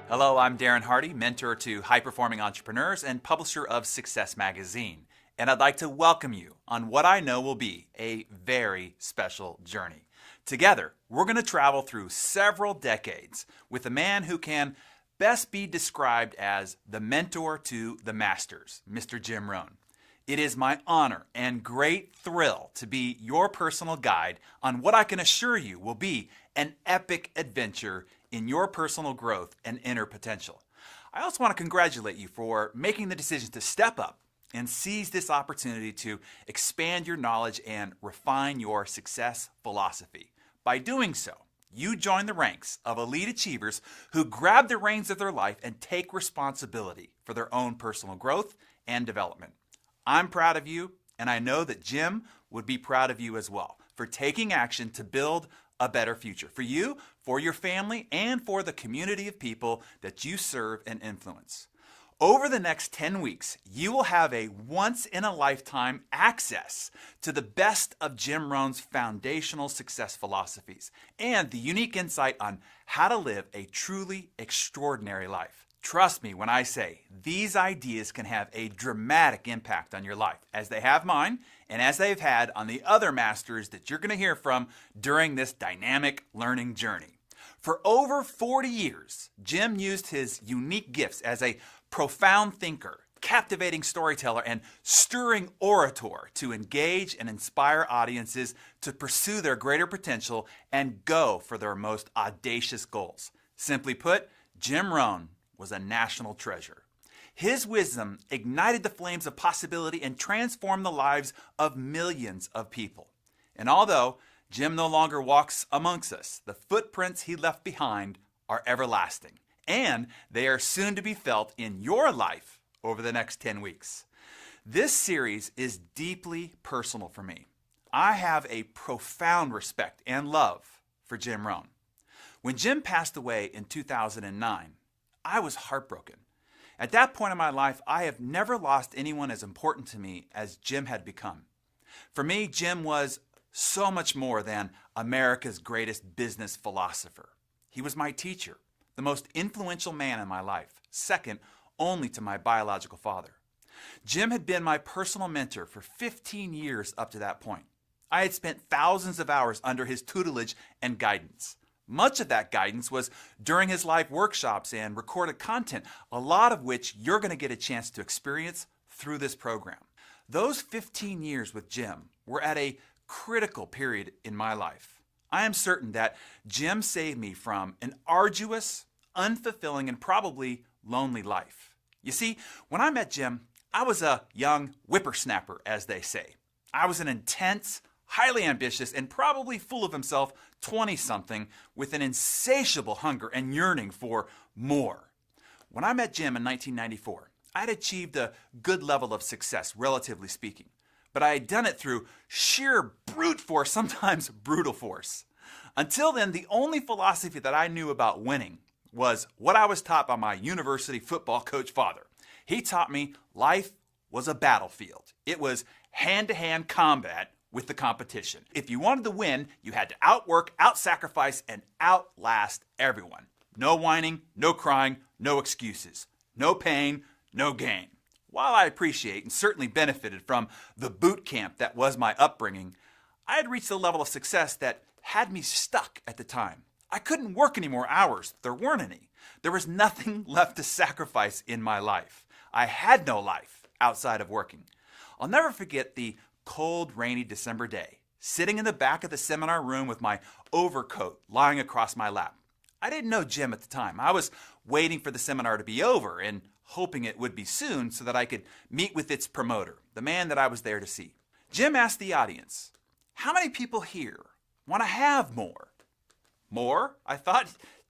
Hello, I'm Darren Hardy, mentor to high-performing entrepreneurs and publisher of Success Magazine. And I'd like to welcome you on what I know will be a very special journey. Together, we're going to travel through several decades with a man who can best be described as the mentor to the masters, Mr. Jim Rohn. It is my honor and great thrill to be your personal guide on what I can assure you will be an epic adventure in your personal growth and inner potential. I also want to congratulate you for making the decision to step up and seize this opportunity to expand your knowledge and refine your success philosophy. By doing so, you join the ranks of elite achievers who grab the reins of their life and take responsibility for their own personal growth and development. I'm proud of you, and I know that Jim would be proud of you as well for taking action to build a better future for you, for your family, and for the community of people that you serve and influence. Over the next 10 weeks, you will have a once-in-a-lifetime access to the best of Jim Rohn's foundational success philosophies and the unique insight on how to live a truly extraordinary life. Trust me when I say these ideas can have a dramatic impact on your life, as they have mine and as they've had on the other masters that you're going to hear from during this dynamic learning journey. For over 40 years, Jim used his unique gifts as a profound thinker, captivating storyteller, and stirring orator to engage and inspire audiences to pursue their greater potential and go for their most audacious goals. Simply put, Jim Rohn was a national treasure. His wisdom ignited the flames of possibility and transformed the lives of millions of people. And although Jim no longer walks amongst us, the footprints he left behind are everlasting, and they are soon to be felt in your life over the next 10 weeks. This series is deeply personal for me. I have a profound respect and love for Jim Rohn. When Jim passed away in 2009, I was heartbroken. At that point in my life, I have never lost anyone as important to me as Jim had become. For me, Jim was so much more than America's greatest business philosopher. He was my teacher, the most influential man in my life, second only to my biological father. Jim had been my personal mentor for 15 years up to that point. I had spent thousands of hours under his tutelage and guidance. Much of that guidance was during his live workshops and recorded content, a lot of which you're going to get a chance to experience through this program. Those 15 years with Jim were at a critical period in my life. I am certain that Jim saved me from an arduous, unfulfilling, and probably lonely life. You see, when I met Jim, I was a young whippersnapper, as they say. I was an intense, highly ambitious, and probably full of himself 20-something with an insatiable hunger and yearning for more. When I met Jim in 1994, I had achieved a good level of success, relatively speaking. But I had done it through sheer brute force, sometimes brutal force. Until then, the only philosophy that I knew about winning was what I was taught by my university football coach father. He taught me life was a battlefield. It was hand-to-hand combat with the competition. If you wanted to win, you had to outwork, out-sacrifice, and outlast everyone. No whining, no crying, no excuses. No pain, no gain. While I appreciate and certainly benefited from the boot camp that was my upbringing, I had reached a level of success that had me stuck at the time. I couldn't work any more hours. There weren't any. There was nothing left to sacrifice in my life. I had no life outside of working. I'll never forget the cold, rainy December day, sitting in the back of the seminar room with my overcoat lying across my lap. I didn't know Jim at the time. I was waiting for the seminar to be over and hoping it would be soon so that I could meet with its promoter, the man that I was there to see. Jim asked the audience, "How many people here want to have more?" More? I thought,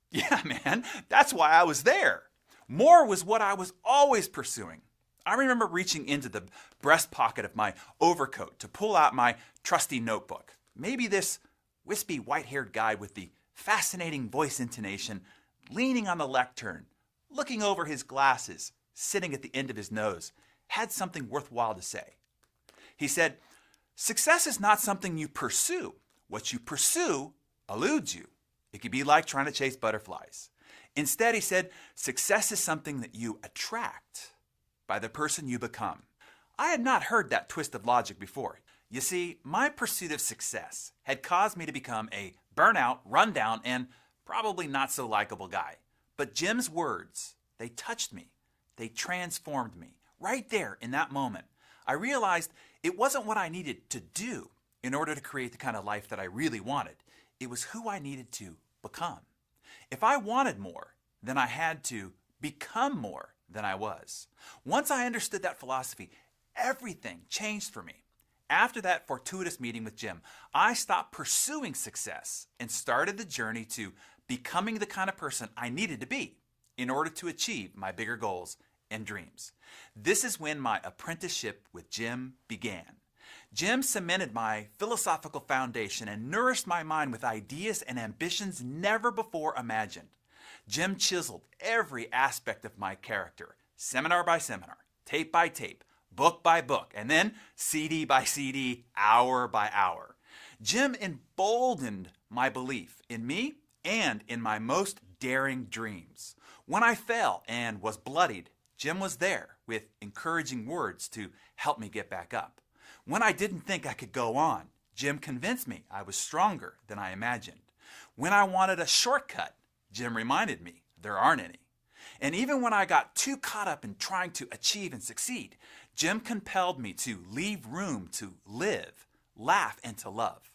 yeah, man, that's why I was there. More was what I was always pursuing. I remember reaching into the breast pocket of my overcoat to pull out my trusty notebook. Maybe this wispy white-haired guy with the fascinating voice intonation leaning on the lectern, looking over his glasses, sitting at the end of his nose, had something worthwhile to say. He said, "Success is not something you pursue. What you pursue eludes you. It could be like trying to chase butterflies. Instead, he said, success is something that you attract by the person you become. I had not heard that twist of logic before. You see, my pursuit of success had caused me to become a burnout, rundown, and probably not so likable guy. But Jim's words, they touched me. They transformed me. Right there in that moment, I realized it wasn't what I needed to do in order to create the kind of life that I really wanted. It was who I needed to become. If I wanted more, then I had to become more than I was. Once I understood that philosophy, everything changed for me. After that fortuitous meeting with Jim, I stopped pursuing success and started the journey to becoming the kind of person I needed to be in order to achieve my bigger goals and dreams. This is when my apprenticeship with Jim began. Jim cemented my philosophical foundation and nourished my mind with ideas and ambitions never before imagined. Jim chiseled every aspect of my character, seminar by seminar, tape by tape, book by book, and then CD by CD, hour by hour. Jim emboldened my belief in me and in my most daring dreams. When I fell and was bloodied, Jim was there with encouraging words to help me get back up. When I didn't think I could go on, Jim convinced me I was stronger than I imagined. When I wanted a shortcut, Jim reminded me there aren't any. And even when I got too caught up in trying to achieve and succeed, Jim compelled me to leave room to live, laugh, and to love.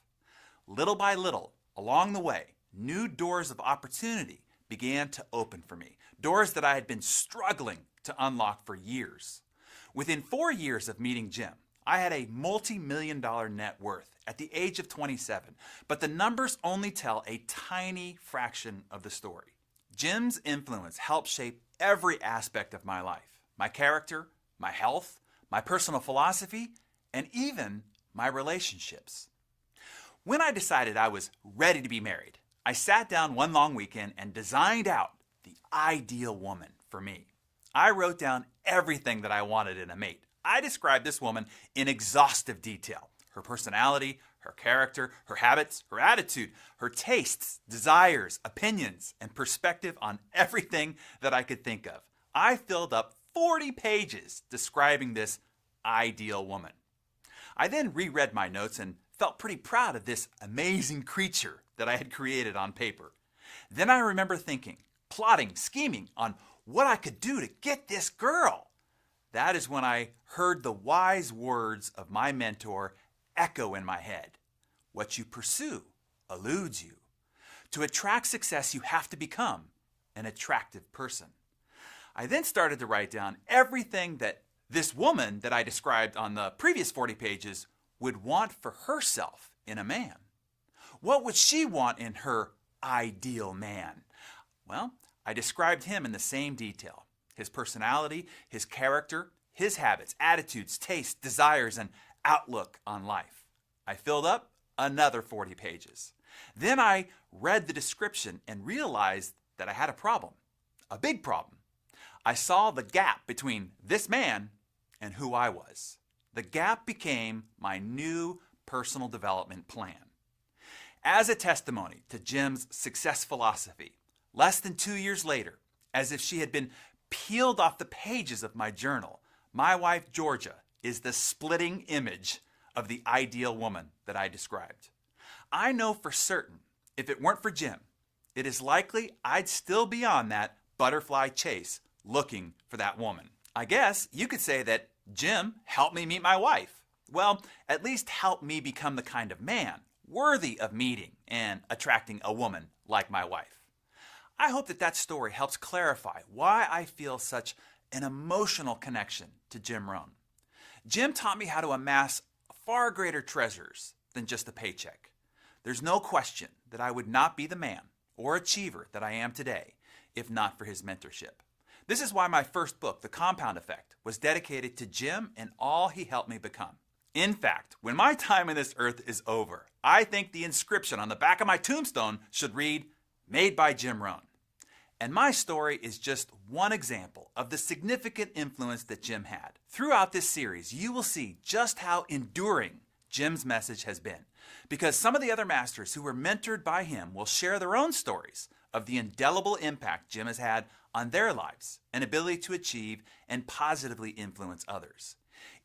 Little by little, along the way, new doors of opportunity began to open for me, doors that I had been struggling to unlock for years. Within 4 years of meeting Jim, I had a multi-million-dollar net worth at the age of 27, but the numbers only tell a tiny fraction of the story. Jim's influence helped shape every aspect of my life, my character, my health, my personal philosophy, and even my relationships. When I decided I was ready to be married, I sat down one long weekend and designed out the ideal woman for me. I wrote down everything that I wanted in a mate. I described this woman in exhaustive detail. Her personality, her character, her habits, her attitude, her tastes, desires, opinions, and perspective on everything that I could think of. I filled up 40 pages describing this ideal woman. I then reread my notes and felt pretty proud of this amazing creature that I had created on paper. Then I remember thinking, plotting, scheming on what I could do to get this girl. That is when I heard the wise words of my mentor echo in my head. What you pursue eludes you. To attract success, you have to become an attractive person. I then started to write down everything that this woman that I described on the previous 40 pages would want for herself in a man. What would she want in her ideal man? Well, I described him in the same detail. His personality, his character, his habits, attitudes, tastes, desires, and outlook on life. I filled up another 40 pages. Then I read the description and realized that I had a problem, a big problem. I saw the gap between this man and who I was. The gap became my new personal development plan. As a testimony to Jim's success philosophy, less than 2 years later, as if she had been peeled off the pages of my journal, my wife Georgia is the splitting image of the ideal woman that I described. I know for certain, if it weren't for Jim, it is likely I'd still be on that butterfly chase looking for that woman. I guess you could say that Jim helped me meet my wife. Well, at least helped me become the kind of man worthy of meeting and attracting a woman like my wife. I hope that that story helps clarify why I feel such an emotional connection to Jim Rohn. Jim taught me how to amass far greater treasures than just a paycheck. There's no question that I would not be the man or achiever that I am today if not for his mentorship. This is why my first book, The Compound Effect, was dedicated to Jim and all he helped me become. In fact, when my time on this earth is over, I think the inscription on the back of my tombstone should read, "Made by Jim Rohn." And my story is just one example of the significant influence that Jim had. Throughout this series, you will see just how enduring Jim's message has been, because some of the other masters who were mentored by him will share their own stories of the indelible impact Jim has had on their lives and ability to achieve and positively influence others.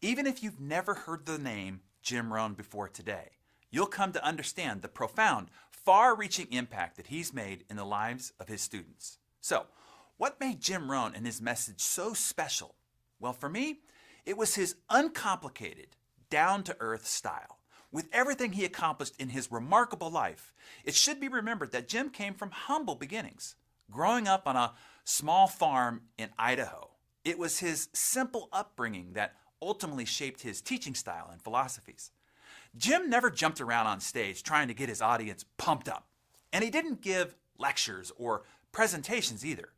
Even if you've never heard the name Jim Rohn before today, you'll come to understand the profound, far-reaching impact that he's made in the lives of his students. So, what made Jim Rohn and his message so special? Well, for me, it was his uncomplicated, down-to-earth style. With everything he accomplished in his remarkable life, it should be remembered that Jim came from humble beginnings, growing up on a small farm in Idaho. It was his simple upbringing that ultimately shaped his teaching style and philosophies. Jim never jumped around on stage trying to get his audience pumped up, and he didn't give lectures or presentations either.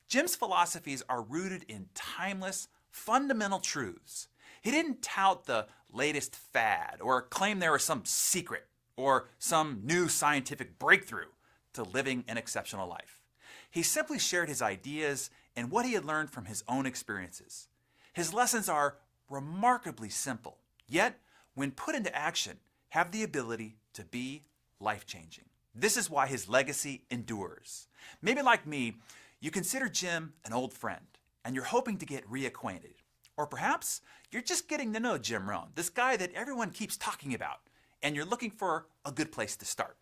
Jim's philosophies are rooted in timeless, fundamental truths. He didn't tout the latest fad or claim there was some secret or some new scientific breakthrough to living an exceptional life. He simply shared his ideas and what he had learned from his own experiences. His lessons are remarkably simple, yet when put into action, have the ability to be life-changing. This is why his legacy endures. Maybe like me, you consider Jim an old friend and you're hoping to get reacquainted. Or perhaps you're just getting to know Jim Rohn, this guy that everyone keeps talking about, and you're looking for a good place to start.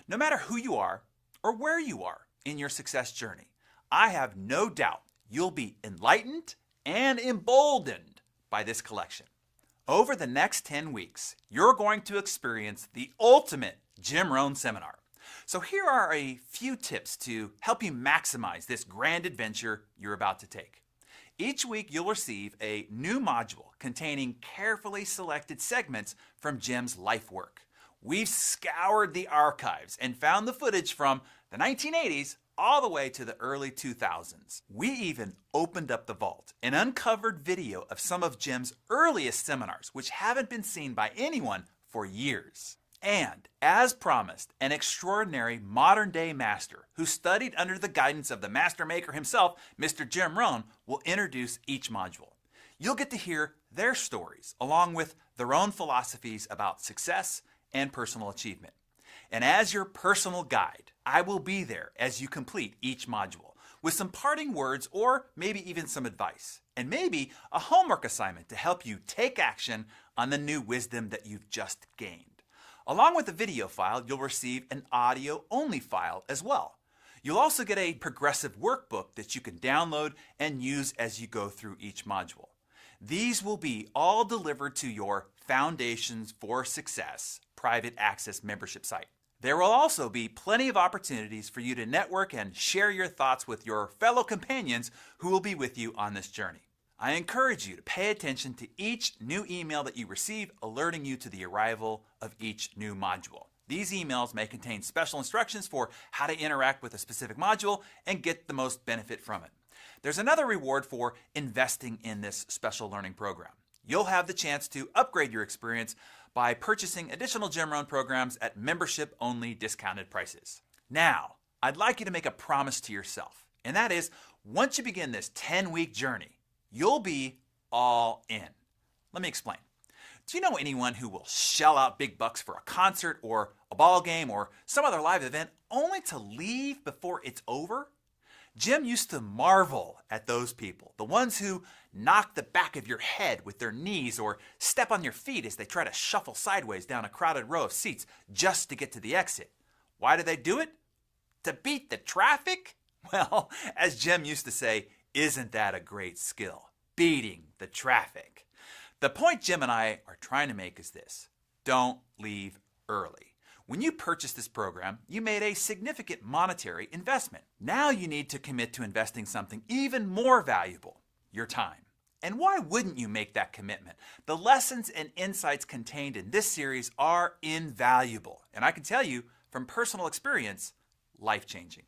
No matter who you are or where you are in your success journey, I have no doubt you'll be enlightened and emboldened by this collection. Over the next 10 weeks, you're going to experience the ultimate Jim Rohn seminar. So here are a few tips to help you maximize this grand adventure you're about to take. Each week, you'll receive a new module containing carefully selected segments from Jim's life work. We've scoured the archives and found the footage from the 1980s all the way to the early 2000s. We even opened up the vault and uncovered video of some of Jim's earliest seminars, which haven't been seen by anyone for years. And, as promised, an extraordinary modern-day master who studied under the guidance of the master maker himself, Mr. Jim Rohn, will introduce each module. You'll get to hear their stories, along with their own philosophies about success and personal achievement. And as your personal guide, I will be there as you complete each module, with some parting words or maybe even some advice, and maybe a homework assignment to help you take action on the new wisdom that you've just gained. Along with the video file, you'll receive an audio-only file as well. You'll also get a progressive workbook that you can download and use as you go through each module. These will be all delivered to your Foundations for Success private access membership site. There will also be plenty of opportunities for you to network and share your thoughts with your fellow companions who will be with you on this journey. I encourage you to pay attention to each new email that you receive alerting you to the arrival of each new module. These emails may contain special instructions for how to interact with a specific module and get the most benefit from it. There's another reward for investing in this special learning program. You'll have the chance to upgrade your experience by purchasing additional Jim Rohn programs at membership-only discounted prices. Now, I'd like you to make a promise to yourself, and that is, once you begin this 10-week journey, you'll be all in. Let me explain. Do you know anyone who will shell out big bucks for a concert or a ball game or some other live event only to leave before it's over? Jim used to marvel at those people, the ones who knock the back of your head with their knees or step on your feet as they try to shuffle sideways down a crowded row of seats just to get to the exit. Why do they do it? To beat the traffic? Well, as Jim used to say, isn't that a great skill? Beating the traffic. The point Jim and I are trying to make is this: don't leave early. When you purchased this program, you made a significant monetary investment. Now you need to commit to investing something even more valuable, your time. And why wouldn't you make that commitment? The lessons and insights contained in this series are invaluable. And I can tell you from personal experience, life-changing.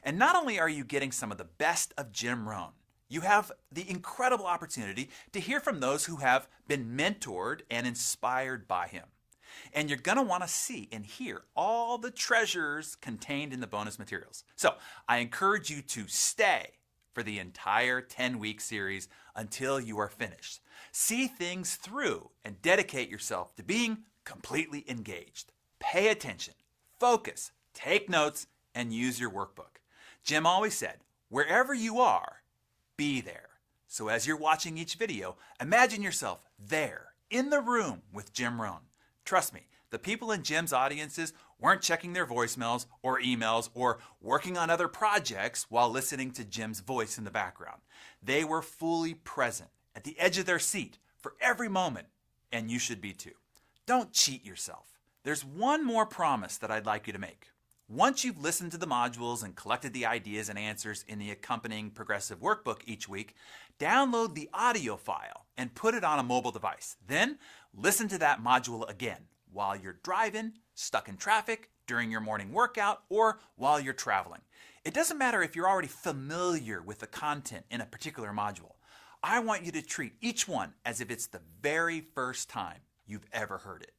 And not only are you getting some of the best of Jim Rohn, you have the incredible opportunity to hear from those who have been mentored and inspired by him. And you're going to want to see and hear all the treasures contained in the bonus materials. So I encourage you to stay for the entire 10-week series until you are finished. See things through and dedicate yourself to being completely engaged. Pay attention, focus, take notes, and use your workbook. Jim always said, wherever you are, be there. So as you're watching each video, imagine yourself there, in the room with Jim Rohn. Trust me, the people in Jim's audiences weren't checking their voicemails or emails or working on other projects while listening to Jim's voice in the background. They were fully present, at the edge of their seat, for every moment, and you should be too. Don't cheat yourself. There's one more promise that I'd like you to make. Once you've listened to the modules and collected the ideas and answers in the accompanying progressive workbook each week, download the audio file and put it on a mobile device. Then listen to that module again while you're driving, stuck in traffic, during your morning workout, or while you're traveling. It doesn't matter if you're already familiar with the content in a particular module. I want you to treat each one as if it's the very first time you've ever heard it.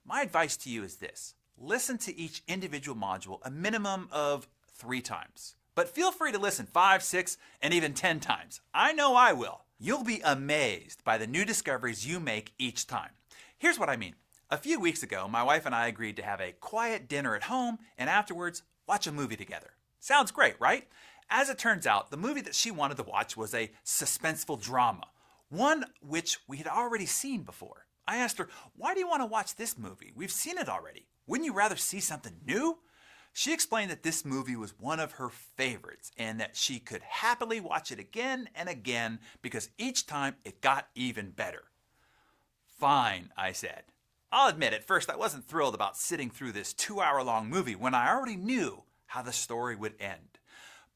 My advice to you is this. Listen to each individual module a minimum of 3 times. But feel free to listen 5, 6, and even 10 times. I know I will. You'll be amazed by the new discoveries you make each time. Here's what I mean. A few weeks ago, my wife and I agreed to have a quiet dinner at home and afterwards watch a movie together. Sounds great, right? As it turns out, the movie that she wanted to watch was a suspenseful drama, one which we had already seen before. I asked her, why do you want to watch this movie? We've seen it already. Wouldn't you rather see something new? She explained that this movie was one of her favorites and that she could happily watch it again and again because each time it got even better. Fine, I said. I'll admit at first I wasn't thrilled about sitting through this 2-hour-long movie when I already knew how the story would end.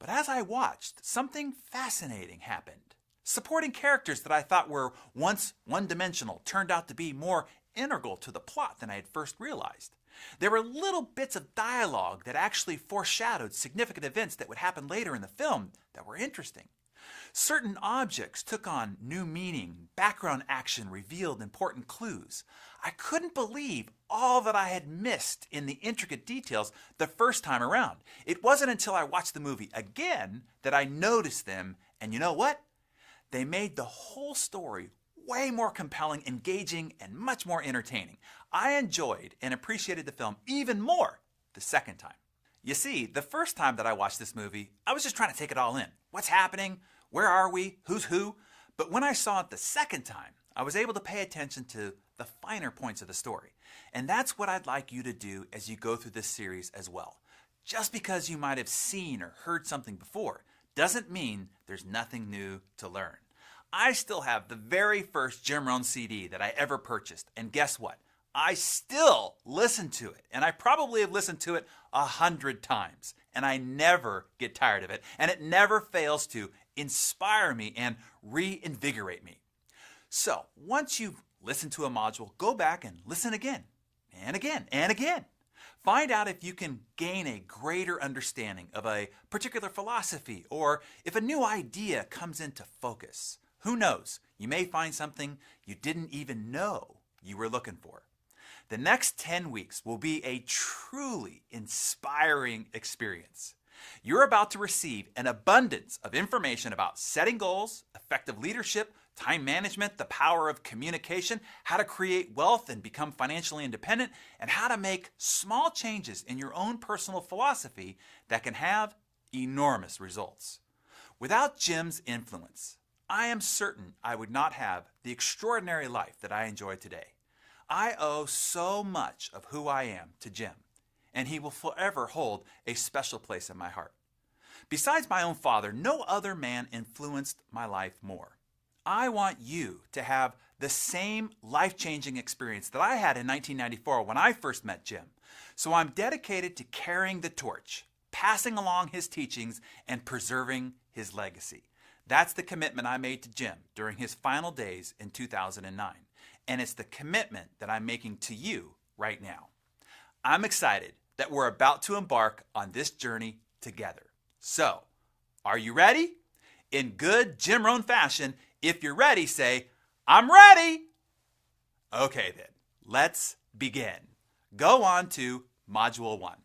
But as I watched, something fascinating happened. Supporting characters that I thought were once one-dimensional turned out to be more integral to the plot than I had first realized. There were little bits of dialogue that actually foreshadowed significant events that would happen later in the film that were interesting. Certain objects took on new meaning, background action revealed important clues. I couldn't believe all that I had missed in the intricate details the first time around. It wasn't until I watched the movie again that I noticed them, and you know what? They made the whole story way more compelling, engaging, and much more entertaining. I enjoyed and appreciated the film even more the second time. You see, the first time that I watched this movie, I was just trying to take it all in. What's happening? Where are we? Who's who? But when I saw it the second time, I was able to pay attention to the finer points of the story. And that's what I'd like you to do as you go through this series as well. Just because you might have seen or heard something before doesn't mean there's nothing new to learn. I still have the very first Jim Rohn CD that I ever purchased, and guess what? I still listen to it, and I probably have listened to it 100 times, and I never get tired of it, and it never fails to inspire me and reinvigorate me. So, once you've listened to a module, go back and listen again, and again, and again. Find out if you can gain a greater understanding of a particular philosophy, or if a new idea comes into focus. Who knows? You may find something you didn't even know you were looking for. The next 10 weeks will be a truly inspiring experience. You're about to receive an abundance of information about setting goals, effective leadership, time management, the power of communication, how to create wealth and become financially independent, and how to make small changes in your own personal philosophy that can have enormous results. Without Jim's influence, I am certain I would not have the extraordinary life that I enjoy today. I owe so much of who I am to Jim, and he will forever hold a special place in my heart. Besides my own father, no other man influenced my life more. I want you to have the same life-changing experience that I had in 1994 when I first met Jim. So I'm dedicated to carrying the torch, passing along his teachings, and preserving his legacy. That's the commitment I made to Jim during his final days in 2009. And it's the commitment that I'm making to you right now. I'm excited that we're about to embark on this journey together. So, are you ready? In good Jim Rohn fashion, if you're ready, say, I'm ready. Okay then, let's begin. Go on to Module 1.